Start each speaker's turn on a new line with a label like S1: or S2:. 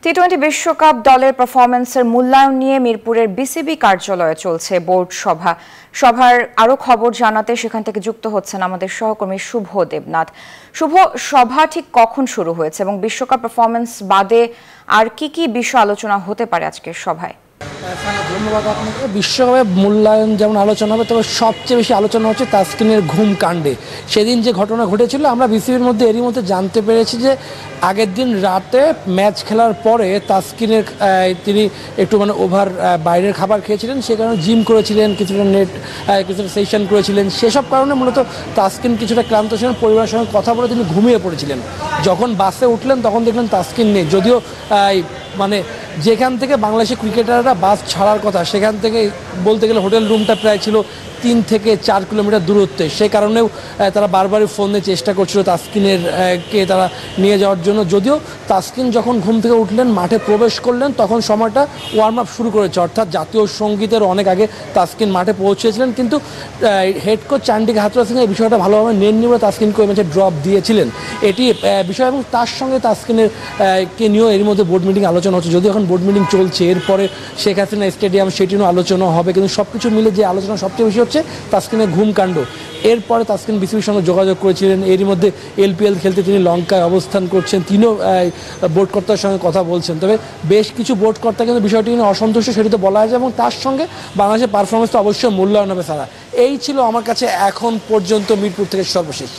S1: টি-20 বিশ্বকাপ দলের পারফরম্যান্সের মূল্যায়ন নিয়ে মিরপুরের বিসিবি কার্যালয়ে চলছে বোর্ড সভা। সভার আরও খবর জানাতে সেখান থেকে যুক্ত হচ্ছেন আমাদের সহকর্মী শুভ দেবনাথ। শুভ, সভা ঠিক কখন শুরু হয়েছে এবং বিশ্বকাপ পারফরম্যান্স বাদে আর কি বিষয় আলোচনা হতে পারে আজকের সভায়?
S2: ধন্যবাদ আপনাকে। বিশ্বকাপে মূল্যায়ন যেমন আলোচনা হবে, তবে সবচেয়ে বেশি আলোচনা হচ্ছে তাসকিনের ঘুম কাণ্ডে। সেদিন যে ঘটনা ঘটেছিল, আমরা বিসিবির মধ্যে এরই মধ্যে জানতে পেরেছি যে আগের দিন রাতে ম্যাচ খেলার পরে তাসকিনের তিনি একটু ওভার বাইরের খাবার খেয়েছিলেন, সে কারণে জিম করেছিলেন, কিছুটা কিছুটা সেশন করেছিলেন। সেসব কারণে মূলত তাসকিন কিছুটা ক্লান্ত ছিলেন, পরিবারের সঙ্গে কথা বলে তিনি ঘুমিয়ে পড়েছিলেন। যখন বাসে উঠলেন তখন দেখলেন তাসকিন নেই। যদিও যেখান থেকে বাংলাদেশের ক্রিকেটাররা বাস ছাড়ার কথা, সেখান থেকে বলতে গেলে হোটেল রুমটা প্রায় ছিল 3 থেকে 4 কিলোমিটার দূরত্বে। সে কারণেও তারা বারবারই ফোন দিয়ে চেষ্টা করছিল কে তারা নিয়ে যাওয়ার জন্য। যদিও তাসকিন যখন ঘুম থেকে উঠলেন, মাঠে প্রবেশ করলেন, তখন সময়টা ওয়ার্ম আপ শুরু করেছে, অর্থাৎ জাতীয় সঙ্গীতের অনেক আগে তাসকিন মাঠে পৌঁছেছিলেন। কিন্তু হেড কোচ চান্ডিকা হাথুরুসিংহ সিং এই বিষয়টা ভালোভাবে নেননি বলে তাসকিনকে ওই ম্যাচে ড্রপ দিয়েছিলেন, এটি বিষয়। এবং তার সঙ্গে তাসকিনের কে নিয়েও এর মধ্যে বোর্ড মিটিং আলোচনা হচ্ছে। যদিও এখন বোর্ড মিটিং চলছে, এরপরে শেখ হাসিনা স্টেডিয়াম সেটি নিয়েও আলোচনা হবে। কিন্তু সব কিছু মিলে যে আলোচনা সবচেয়ে বেশি হচ্ছে তাসকিনের ঘুম কাণ্ড। এরপরে তাসকিন বিসিবির সঙ্গে যোগাযোগ করেছিলেন। এরই মধ্যে এলপিএল খেলতে তিনি লঙ্কায় অবস্থান করছেন, তিনিও বোর্ড কর্তার সঙ্গে কথা বলছেন। তবে বেশ কিছু বোর্ড কর্তা কিন্তু বিষয়টি নিয়ে অসন্তুষ্ট, সেটি তো বলা যায়। এবং তার সঙ্গে বাংলাদেশের পারফরমেন্স তো অবশ্যই মূল্যায়ন হবে। সারা এই ছিল আমার কাছে এখন পর্যন্ত মিরপুর থেকে সর্বশেষ।